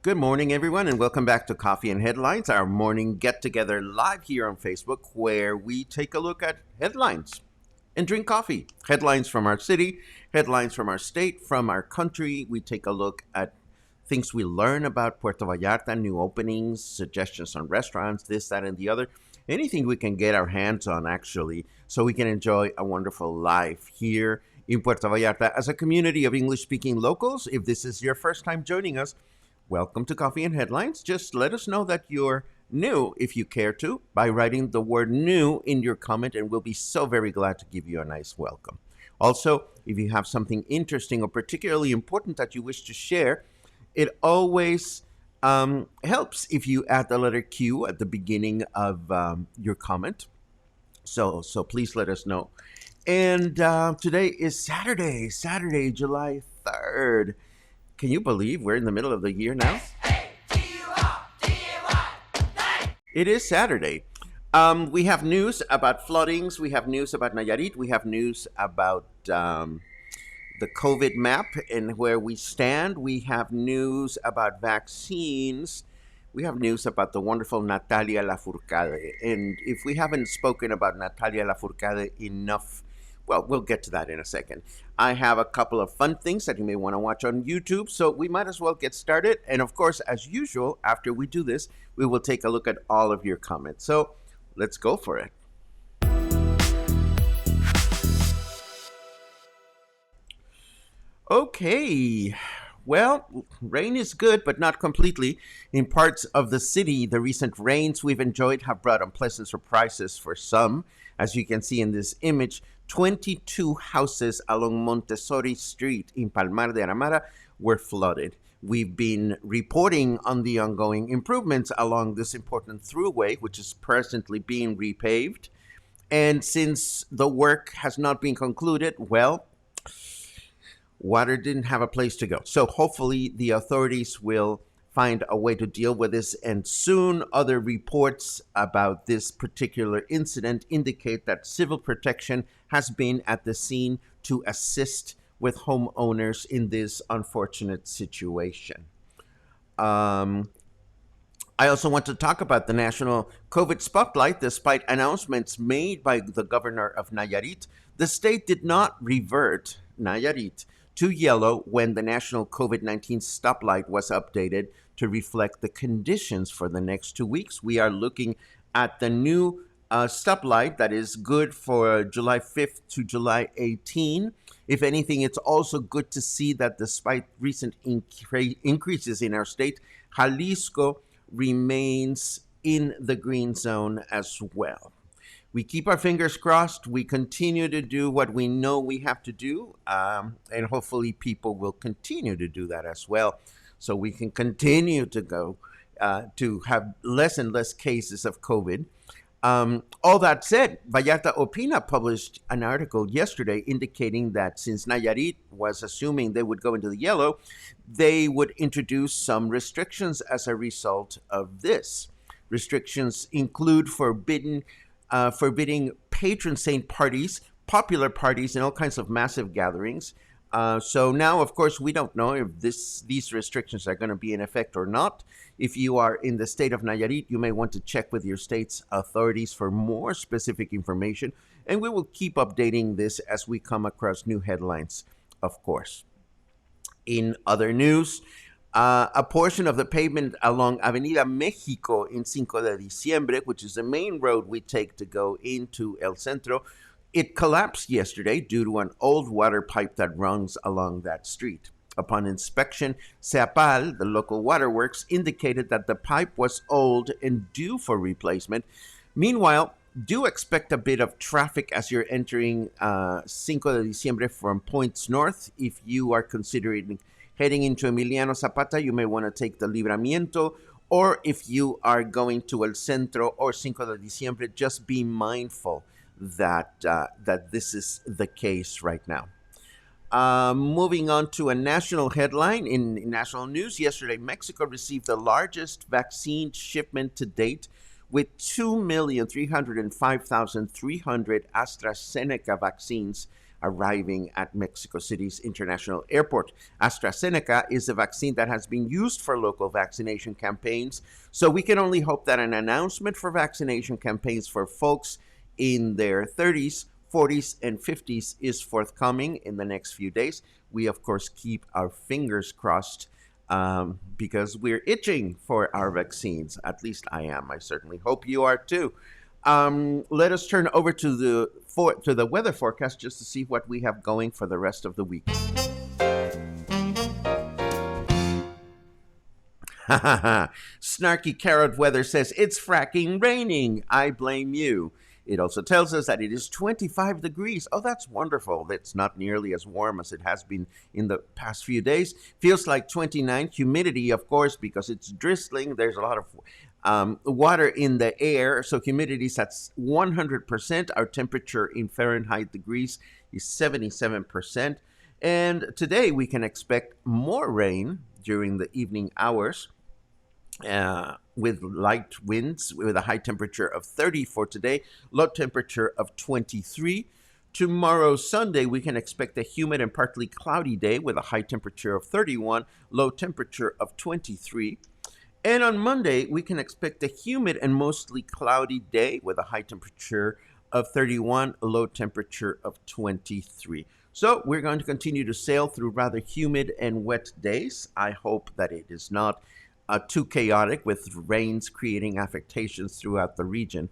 Good morning, everyone, and welcome back to Coffee and Headlines, our morning get-together live here on Facebook, where we take a look at headlines and drink coffee. Headlines from our city, headlines from our state, from our country. We take a look at things we learn about Puerto Vallarta, new openings, suggestions on restaurants, this, that, and the other. Anything we can get our hands on, actually, so we can enjoy a wonderful life here in Puerto Vallarta as a community of English-speaking locals. If this is your first time joining us, welcome to Coffee and Headlines. Just let us know that you're new, if you care to, by writing the word new in your comment, and we'll be so very glad to give you a nice welcome. Also, if you have something interesting or particularly important that you wish to share, it always helps if you add the letter Q at the beginning of your comment. So please let us know. And today is Saturday, July 3rd. Can you believe we're in the middle of the year now? It is Saturday. We have news about floodings. We have news about Nayarit. We have news about the COVID map and where we stand. We have news about vaccines. We have news about the wonderful Natalia Lafourcade. And if we haven't spoken about Natalia Lafourcade enough, well, we'll get to that in a second. I have a couple of fun things that you may want to watch on YouTube, so we might as well get started. And of course, as usual, after we do this, we will take a look at all of your comments. So let's go for it. Okay. Well, rain is good, but not completely. In parts of the city, the recent rains we've enjoyed have brought unpleasant surprises for some. As you can see in this image, 22 houses along Montessori Street in Palmar de Aramara were flooded. We've been reporting on the ongoing improvements along this important throughway, which is presently being repaved. And since the work has not been concluded, well, water didn't have a place to go. So hopefully the authorities will find a way to deal with this, and soon other reports about this particular incident indicate that civil protection has been at the scene to assist with homeowners in this unfortunate situation. I also want to talk about the national COVID spotlight. Despite announcements made by the governor of Nayarit, the state did not revert Nayarit to yellow when the national COVID-19 stoplight was updated to reflect the conditions for the next 2 weeks. We are looking at the new stoplight that is good for July 5th to July 18. If anything, it's also good to see that despite recent increases in our state, Jalisco remains in the green zone as well. We keep our fingers crossed. We continue to do what we know we have to do, and hopefully people will continue to do that as well, so we can continue to go to have less and less cases of COVID. All that said, Vallarta Opina published an article yesterday indicating that since Nayarit was assuming they would go into the yellow, they would introduce some restrictions as a result of this. Restrictions include forbidding patron saint parties, popular parties, and all kinds of massive gatherings. So now, of course, we don't know if these restrictions are going to be in effect or not. If you are in the state of Nayarit, you may want to check with your state's authorities for more specific information, and we will keep updating this as we come across new headlines, of course. In other news, a portion of the pavement along Avenida Mexico in Cinco de Diciembre, which is the main road we take to go into El Centro, it collapsed yesterday due to an old water pipe that runs along that street. Upon inspection, Seapal, the local waterworks, indicated that the pipe was old and due for replacement. Meanwhile, do expect a bit of traffic as you're entering Cinco de Diciembre from points north. If you are considering heading into Emiliano Zapata, you may want to take the Libramiento. Or if you are going to El Centro or Cinco de Diciembre, just be mindful that this is the case right now. Moving on to a national headline in national news. Yesterday, Mexico received the largest vaccine shipment to date with 2,305,300 AstraZeneca vaccines arriving at Mexico City's International Airport. AstraZeneca is a vaccine that has been used for local vaccination campaigns, so we can only hope that an announcement for vaccination campaigns for folks in their 30s, 40s, and 50s is forthcoming in the next few days. We, of course, keep our fingers crossed because we're itching for our vaccines. At least I am. I certainly hope you are too. Let us turn over to the weather forecast just to see what we have going for the rest of the week. Snarky Carrot Weather says, it's fracking raining. I blame you. It also tells us that it is 25 degrees. Oh, that's wonderful. That's not nearly as warm as it has been in the past few days. Feels like 29. Humidity, of course, because it's drizzling. There's a lot of water in the air. So humidity is at 100%. Our temperature in Fahrenheit degrees is 77%. And today we can expect more rain during the evening hours. With light winds, with a high temperature of 30 for today, low temperature of 23. Tomorrow, Sunday, we can expect a humid and partly cloudy day with a high temperature of 31, low temperature of 23. And on Monday, we can expect a humid and mostly cloudy day with a high temperature of 31, low temperature of 23. So we're going to continue to sail through rather humid and wet days. I hope that it is not too chaotic with rains creating affectations throughout the region.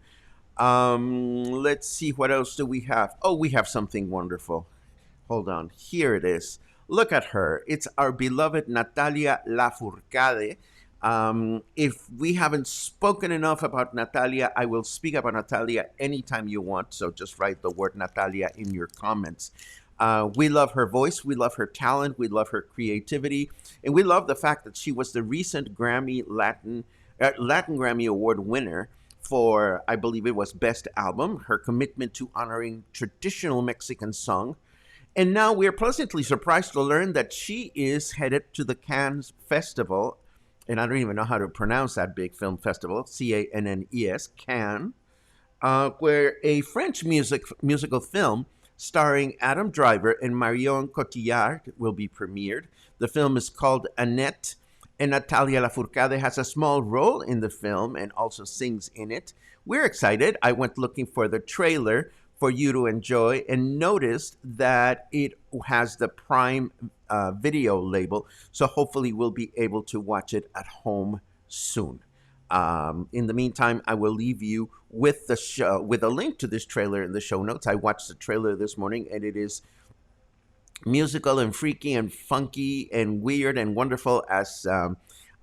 Let's see, what else do we have? Oh, we have something wonderful. Hold on, here it is. Look at her. It's our beloved Natalia Lafourcade. If we haven't spoken enough about Natalia, I will speak about Natalia anytime you want. So just write the word Natalia in your comments. We love her voice, we love her talent, we love her creativity, and we love the fact that she was the recent Latin Grammy Award winner for, I believe it was Best Album, her commitment to honoring traditional Mexican song. And now we are pleasantly surprised to learn that she is headed to the Cannes Festival, and I don't even know how to pronounce that big film festival, Cannes, Cannes, where a French musical film starring Adam Driver and Marion Cotillard will be premiered. The film is called Annette, and Natalia Lafourcade has a small role in the film and also sings in it. We're excited. I went looking for the trailer for you to enjoy and noticed that it has the Prime Video label, so hopefully we'll be able to watch it at home soon. In the meantime, I will leave you with the show, with a link to this trailer in the show notes. I watched the trailer this morning, and it is musical and freaky and funky and weird and wonderful as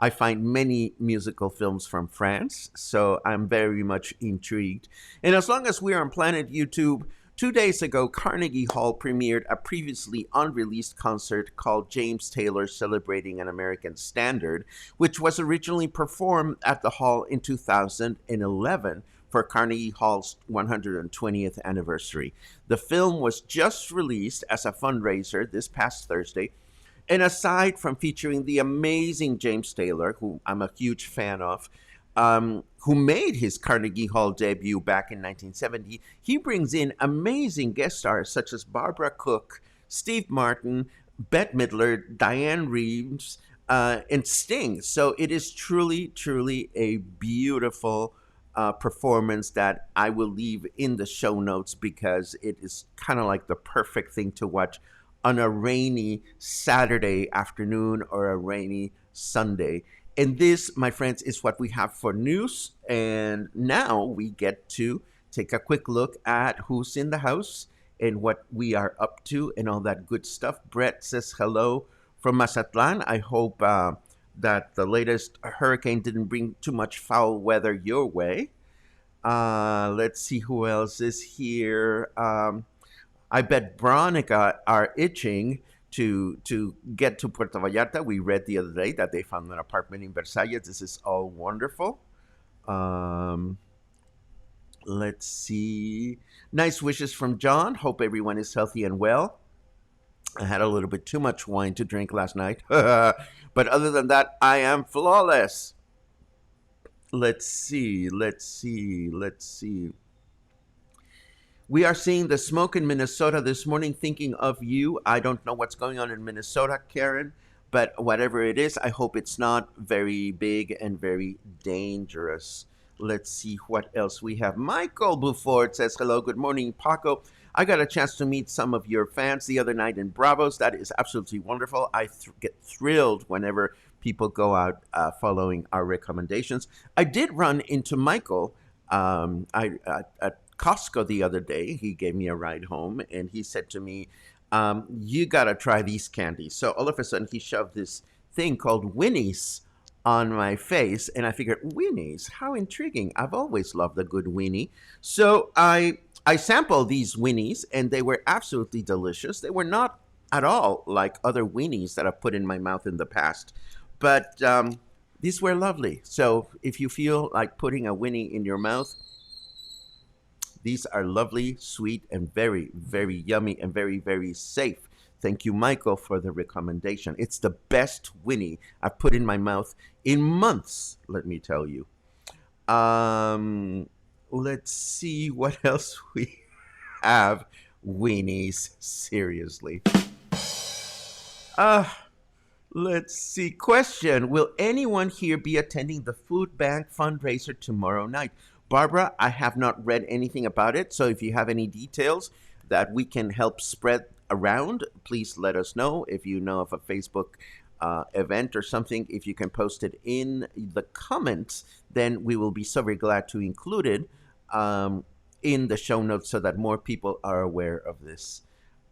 I find many musical films from France. So I'm very much intrigued. And as long as we're on Planet YouTube, 2 days ago, Carnegie Hall premiered a previously unreleased concert called James Taylor Celebrating an American Standard, which was originally performed at the hall in 2011 for Carnegie Hall's 120th anniversary. The film was just released as a fundraiser this past Thursday. And aside from featuring the amazing James Taylor, who I'm a huge fan of, who made his Carnegie Hall debut back in 1970, he brings in amazing guest stars such as Barbara Cook, Steve Martin, Bette Midler, Diane Reeves, and Sting. So it is truly, truly a beautiful performance that I will leave in the show notes because it is kind of like the perfect thing to watch on a rainy Saturday afternoon or a rainy Sunday. And this, my friends, is what we have for news. And now we get to take a quick look at who's in the house and what we are up to and all that good stuff. Brett says hello from Mazatlan. I hope that the latest hurricane didn't bring too much foul weather your way. Let's see who else is here. I bet Veronica are itching to get to Puerto Vallarta. We read the other day that they found an apartment in Versalles. This is all wonderful. Let's see. Nice wishes from John. Hope everyone is healthy and well. I had a little bit too much wine to drink last night. But other than that, I am flawless. Let's see. We are seeing the smoke in Minnesota this morning, thinking of you. I don't know what's going on in Minnesota, Karen, but whatever it is, I hope it's not very big and very dangerous. Let's see what else we have. Michael Buford says, hello, good morning, Paco. I got a chance to meet some of your fans the other night in Bravos. That is absolutely wonderful. I get thrilled whenever people go out following our recommendations. I did run into Michael at Costco the other day. He gave me a ride home and he said to me, you got to try these candies. So all of a sudden he shoved this thing called Winnie's on my face. And I figured, Winnie's, how intriguing. I've always loved a good Winnie. So I sampled these Winnie's and they were absolutely delicious. They were not at all like other Winnie's that I've put in my mouth in the past. But these were lovely. So if you feel like putting a Winnie in your mouth, these are lovely, sweet, and very, very yummy and very, very safe. Thank you, Michael, for the recommendation. It's the best Winnie I've put in my mouth in months, let me tell you. Let's see what else we have. Winnie's, seriously. Let's see. Question. Will anyone here be attending the food bank fundraiser tomorrow night? Barbara, I have not read anything about it, so if you have any details that we can help spread around, please let us know. If you know of a Facebook event or something, if you can post it in the comments, then we will be so very glad to include it in the show notes so that more people are aware of this.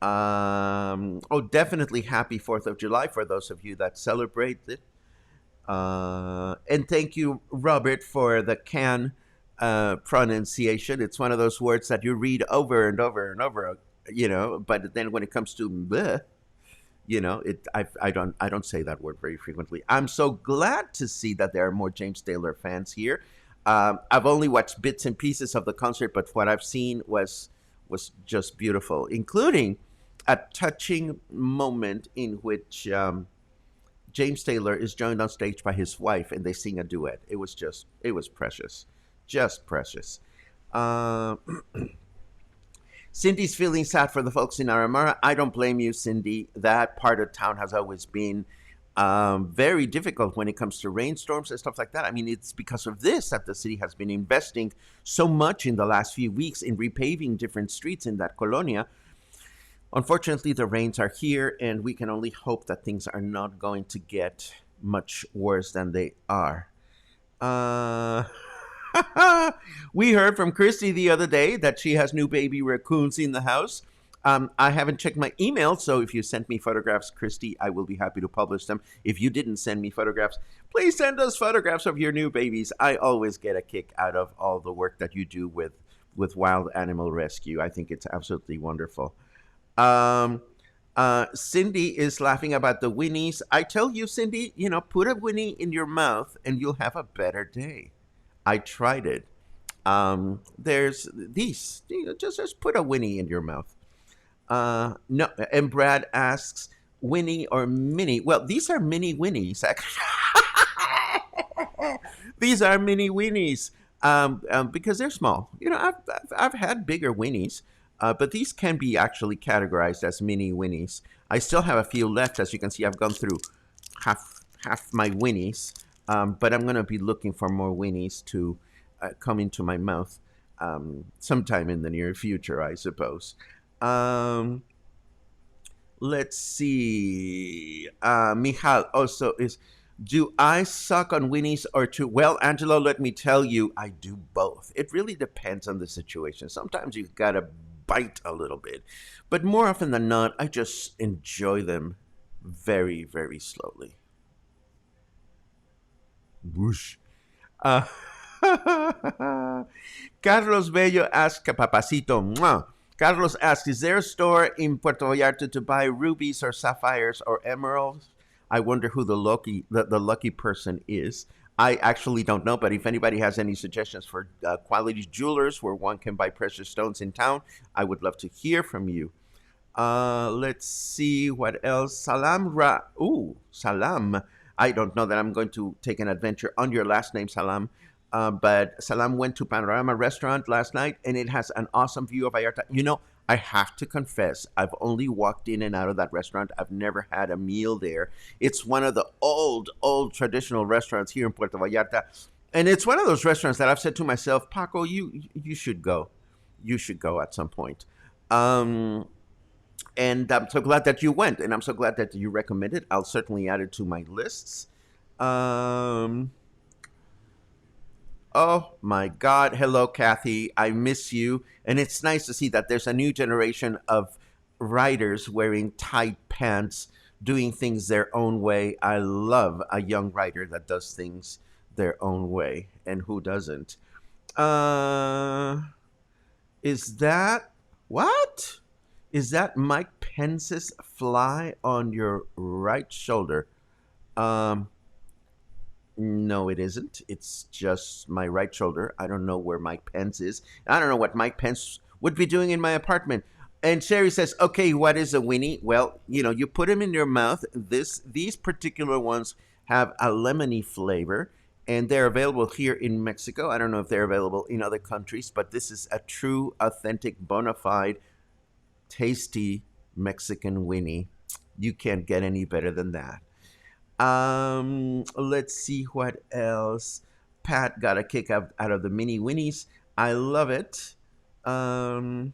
Definitely happy 4th of July for those of you that celebrate it. And thank you, Robert, for the can pronunciation. It's one of those words that you read over and over and over, but then when it comes to bleh, I don't say that word very frequently. I'm so glad to see that there are more James Taylor fans here. I've only watched bits and pieces of the concert, but what I've seen was just beautiful, including a touching moment in which James Taylor is joined on stage by his wife and they sing a duet. It was precious. Just precious. Cindy's feeling sad for the folks in Aramara. I don't blame you, Cindy. That part of town has always been very difficult when it comes to rainstorms and stuff like that. I mean, it's because of this that the city has been investing so much in the last few weeks in repaving different streets in that colonia. Unfortunately, the rains are here, and we can only hope that things are not going to get much worse than they are. We heard from Christy the other day that she has new baby raccoons in the house. I haven't checked my email, so if you sent me photographs, Christy, I will be happy to publish them. If you didn't send me photographs, please send us photographs of your new babies. I always get a kick out of all the work that you do with wild animal rescue. I think it's absolutely wonderful. Cindy is laughing about the Winnies. I tell you, Cindy, put a Winnie in your mouth and you'll have a better day. I tried it There's these. Just put a Winnie in your mouth. No, and Brad asks, Winnie or Minnie? Well, these are mini Winnies. These are mini Winnies because they're small. I've had bigger Winnies, but these can be actually categorized as mini Winnies. I still have a few left. As you can see, I've gone through half my Winnies, but I'm going to be looking for more Winnies to come into my mouth sometime in the near future, I suppose. Um, let's see. Michal also is. Do I suck on Winnies or two? Well, Angelo, let me tell you, I do both. It really depends on the situation. Sometimes you gotta bite a little bit, but more often than not, I just enjoy them very, very slowly. Whoosh. Uh, Carlos Bello asks, Papacito, mwah. Carlos asks, is there a store in Puerto Vallarta to buy rubies or sapphires or emeralds? I wonder who the lucky person is. I actually don't know, but if anybody has any suggestions for quality jewelers where one can buy precious stones in town, I would love to hear from you. Let's see what else. Salam. I don't know that I'm going to take an adventure on your last name, Salam. But Salam went to Panorama Restaurant last night, and it has an awesome view of Vallarta. I have to confess, I've only walked in and out of that restaurant. I've never had a meal there. It's one of the old traditional restaurants here in Puerto Vallarta, and it's one of those restaurants that I've said to myself, Paco, you should go. You should go at some point. Um, and I'm so glad that you went, and I'm so glad that you recommended. I'll certainly add it to my lists. Um, oh my God! Hello, Kathy. I miss you, and it's nice to see that there's a new generation of writers wearing tight pants, doing things their own way. I love a young writer that does things their own way, and who doesn't? Uh, is that what? Is that Mike Pence's fly on your right shoulder? Um, no, it isn't. It's just my right shoulder. I don't know where Mike Pence is. I don't know what Mike Pence would be doing in my apartment. And Sherry says, "Okay, what is a Winnie?" Well, you put them in your mouth. These particular ones have a lemony flavor, and they're available here in Mexico. I don't know if they're available in other countries, but this is a true, authentic, bona fide tasty Mexican Winnie. You can't get any better than that. Let's see what else. Pat got a kick out of the mini Winnies. I love it. Um,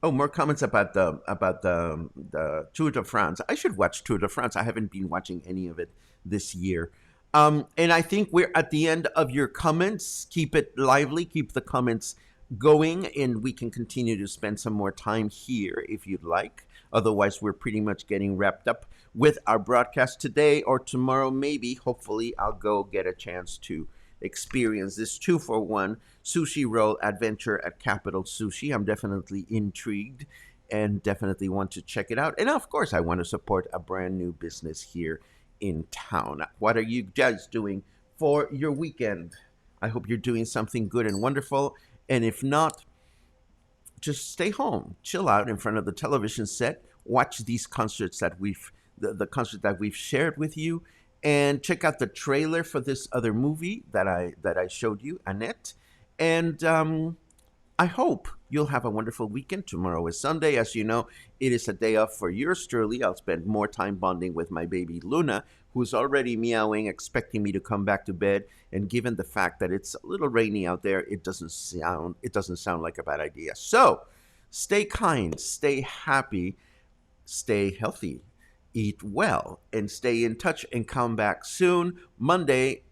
oh, more comments about the Tour de France. I should watch Tour de France. I haven't been watching any of it this year. And I think we're at the end of your comments. Keep it lively. Keep the comments going, and we can continue to spend some more time here if you'd like. Otherwise, we're pretty much getting wrapped up with our broadcast today or tomorrow, maybe. Hopefully, I'll go get a chance to experience this 2-for-1 sushi roll adventure at Capital Sushi. I'm definitely intrigued and definitely want to check it out. And of course, I want to support a brand new business here in town. What are you guys doing for your weekend? I hope you're doing something good and wonderful. And if not, just stay home, chill out in front of the television set, watch these concerts that the concert that we've shared with you, and check out the trailer for this other movie that I showed you, Annette. And I hope you'll have a wonderful weekend. Tomorrow is Sunday. As you know, it is a day off for yours truly. I'll spend more time bonding with my baby Luna, who's already meowing, expecting me to come back to bed. And given the fact that it's a little rainy out there, it doesn't sound like a bad idea. So stay kind, stay happy, stay healthy, eat well, and stay in touch and come back soon. Monday,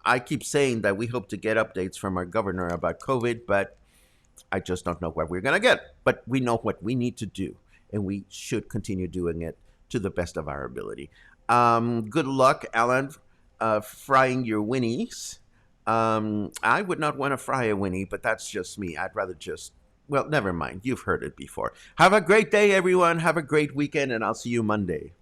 I keep saying that we hope to get updates from our governor about COVID, but I just don't know what we're going to get. But we know what we need to do, and we should continue doing it to the best of our ability. Good luck, Alan, frying your Winnies. I would not want to fry a Winnie, but that's just me. I'd rather just, well, never mind. You've heard it before. Have a great day, everyone. Have a great weekend, and I'll see you Monday.